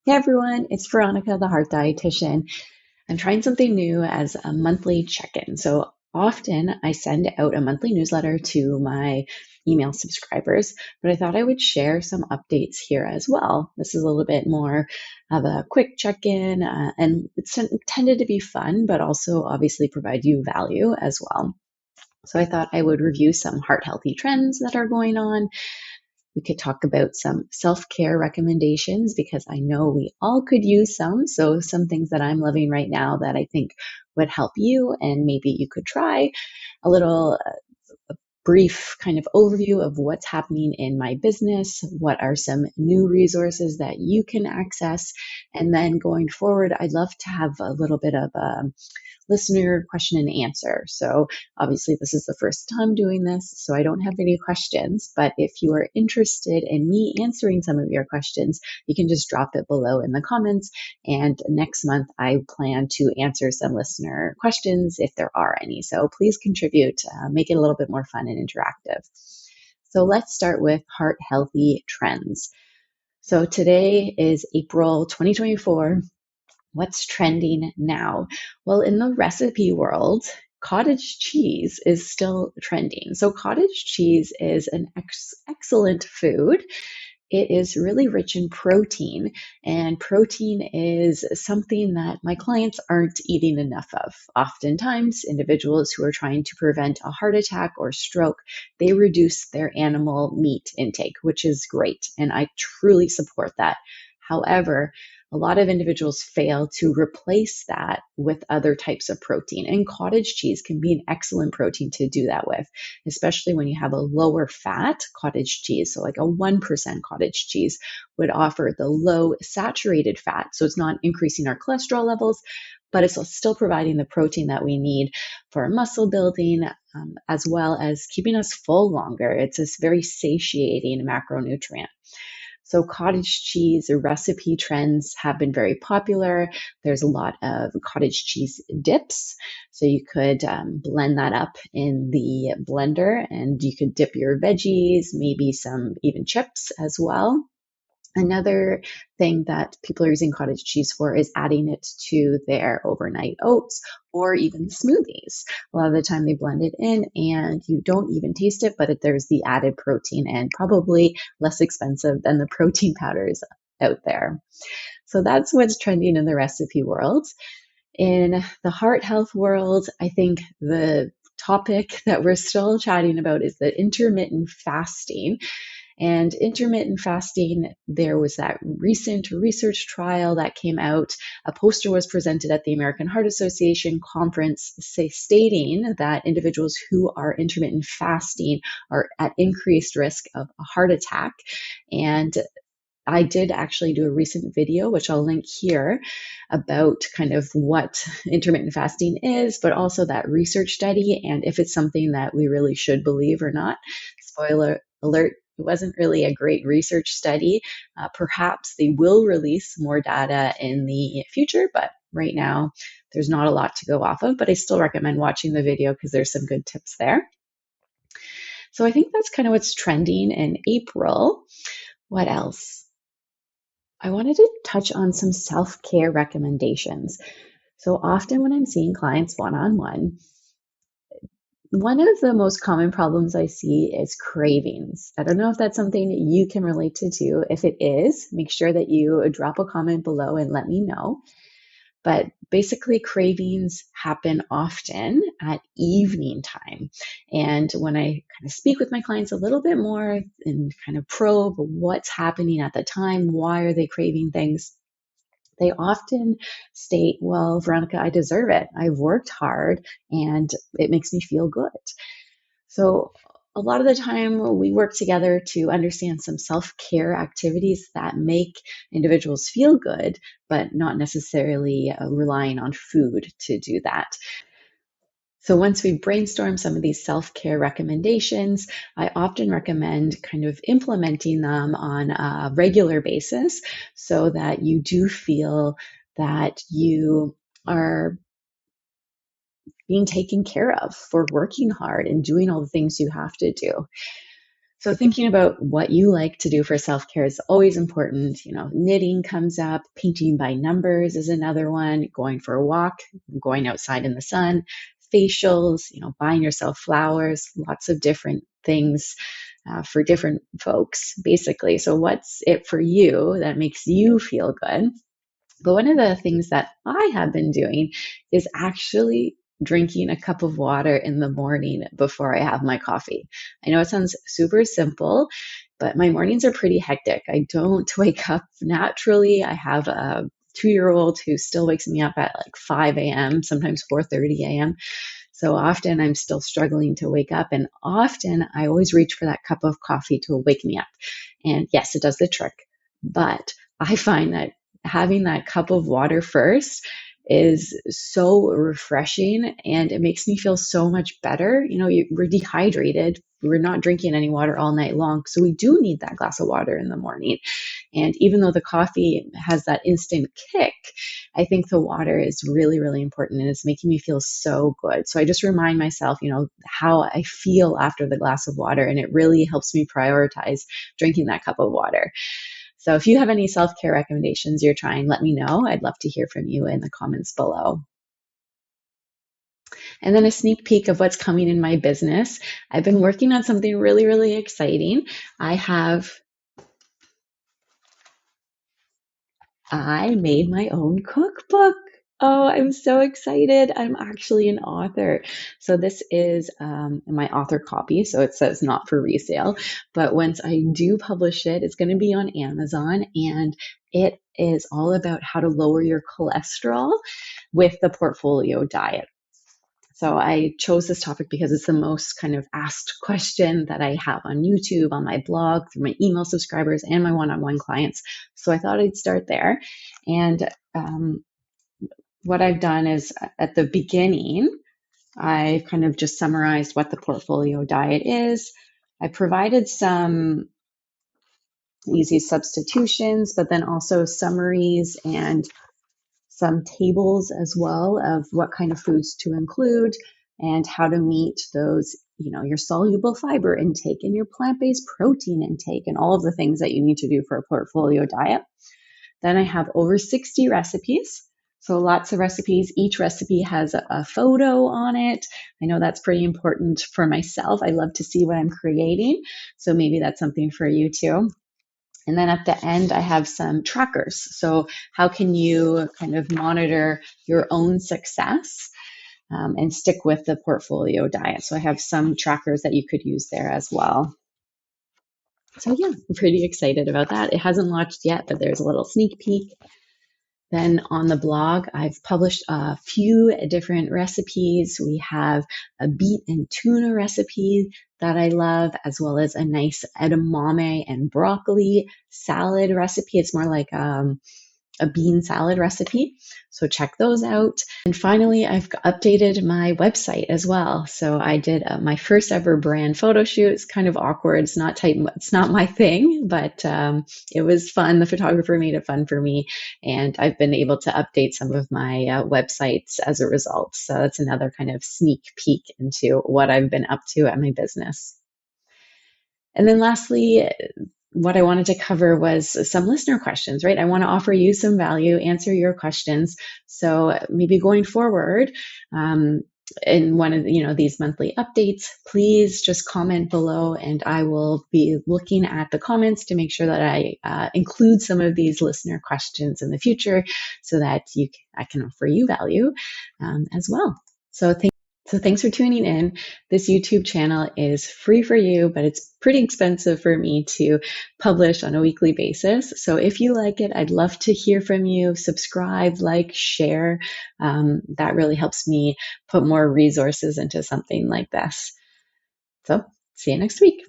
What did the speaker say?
Hey everyone, it's Veronica, the heart dietitian. I'm trying something new as a monthly check-in. So often I send out a monthly newsletter to my email subscribers, but I thought I would share some updates here as well. This is a little bit more of a quick check-in, and it's intended to be fun, but also obviously provide you value as well. So I thought I would review some heart healthy trends that are going on. We could talk about some self care recommendations because I know we all could use some. So, some things that I'm loving right now that I think would help you, and maybe you could try a little brief kind of overview of what's happening in my business, what are some new resources that you can access, and then going forward, I'd love to have a little bit of a listener question and answer. So obviously this is the first time doing this, so I don't have any questions, but if you are interested in me answering some of your questions, you can just drop it below in the comments. And next month, I plan to answer some listener questions if there are any. So please contribute, make it a little bit more fun and interactive. So let's start with heart healthy trends. So today is April 2024. What's trending now? Well, in the recipe world, cottage cheese is still trending. So, cottage cheese is an excellent food. It is really rich in protein, and protein is something that my clients aren't eating enough of. Oftentimes, individuals who are trying to prevent a heart attack or stroke, they reduce their animal meat intake, which is great, and I truly support that. However, a lot of individuals fail to replace that with other types of protein, and cottage cheese can be an excellent protein to do that with, especially when you have a lower fat cottage cheese. So, like a 1% cottage cheese would offer the low saturated fat. So, it's not increasing our cholesterol levels, but it's still providing the protein that we need for muscle building, as well as keeping us full longer. It's this very satiating macronutrient. So cottage cheese recipe trends have been very popular. There's a lot of cottage cheese dips. So you could blend that up in the blender and you could dip your veggies, maybe some even chips as well. Another thing that people are using cottage cheese for is adding it to their overnight oats or even smoothies. A lot of the time they blend it in and you don't even taste it, but there's the added protein and probably less expensive than the protein powders out there. So that's what's trending in the recipe world. In the heart health world, I think the topic that we're still chatting about is the intermittent fasting. And intermittent fasting, there was that recent research trial that came out. A poster was presented at the American Heart Association conference stating that individuals who are intermittent fasting are at increased risk of a heart attack. And I did actually do a recent video, which I'll link here, about kind of what intermittent fasting is, but also that research study and if it's something that we really should believe or not. Spoiler alert, it wasn't really a great research study. Perhaps they will release more data in the future, but right now there's not a lot to go off of, but I still recommend watching the video because there's some good tips there. So I think that's kind of what's trending in April. What else? I wanted to touch on some self care recommendations. So often, when I'm seeing clients one on one of the most common problems I see is cravings. I don't know if that's something you can relate to too. If it is, make sure that you drop a comment below and let me know. But basically, cravings happen often at evening time. And when I kind of speak with my clients a little bit more and kind of probe what's happening at the time, why are they craving things, they often state, well, Veronica, I deserve it. I've worked hard and it makes me feel good. So a lot of the time we work together to understand some self-care activities that make individuals feel good, but not necessarily relying on food to do that. So once we brainstorm some of these self-care recommendations, I often recommend kind of implementing them on a regular basis so that you do feel that you are being taken care of for working hard and doing all the things you have to do. So thinking about what you like to do for self-care is always important. Knitting comes up, painting by numbers is another one, going for a walk, going outside in the sun, facials, buying yourself flowers, lots of different things for different folks, basically. So what's it for you that makes you feel good? But one of the things that I have been doing is actually drinking a cup of water in the morning before I have my coffee. I know it sounds super simple, but my mornings are pretty hectic. I don't wake up naturally. I have a 2-year old who still wakes me up at like 5 a.m., sometimes 4:30 a.m. So often I'm still struggling to wake up, and often I always reach for that cup of coffee to wake me up. And yes, it does the trick, but I find that having that cup of water first is so refreshing and it makes me feel so much better. We're dehydrated. We're not drinking any water all night long. So we do need that glass of water in the morning. And even though the coffee has that instant kick, I think the water is really, really important and it's making me feel so good. So I just remind myself, how I feel after the glass of water, and it really helps me prioritize drinking that cup of water. So if you have any self-care recommendations you're trying, let me know. I'd love to hear from you in the comments below. And then a sneak peek of what's coming in my business. I've been working on something really, really exciting. I made my own cookbook. Oh, I'm so excited. I'm actually an author. So this is my author copy. So it says not for resale. But once I do publish it, it's going to be on Amazon. And it is all about how to lower your cholesterol with the portfolio diet. So I chose this topic because it's the most kind of asked question that I have on YouTube, on my blog, through my email subscribers and my one-on-one clients. So I thought I'd start there. And what I've done is at the beginning, I kind of just summarized what the portfolio diet is. I provided some easy substitutions, but then also summaries and some tables as well of what kind of foods to include and how to meet those, your soluble fiber intake and your plant-based protein intake and all of the things that you need to do for a portfolio diet. Then I have over 60 recipes. So lots of recipes. Each recipe has a photo on it. I know that's pretty important for myself. I love to see what I'm creating. So maybe that's something for you too. And then at the end, I have some trackers. So how can you kind of monitor your own success and stick with the portfolio diet? So I have some trackers that you could use there as well. So yeah, I'm pretty excited about that. It hasn't launched yet, but there's a little sneak peek. Then on the blog, I've published a few different recipes. We have a beet and tuna recipe that I love, as well as a nice edamame and broccoli salad recipe. It's more like a bean salad recipe. So check those out. And finally, I've updated my website as well. So I did my first ever brand photo shoot. It's kind of awkward. It's not tight. It's not my thing, but it was fun. The photographer made it fun for me. And I've been able to update some of my websites as a result. So that's another kind of sneak peek into what I've been up to at my business. And then lastly, what I wanted to cover was some listener questions, right? I want to offer you some value, answer your questions. So maybe going forward, in one of these monthly updates, please just comment below and I will be looking at the comments to make sure that I include some of these listener questions in the future so that I can offer you value as well. So thanks for tuning in. This YouTube channel is free for you, but it's pretty expensive for me to publish on a weekly basis. So if you like it, I'd love to hear from you. Subscribe, like, share. That really helps me put more resources into something like this. So see you next week.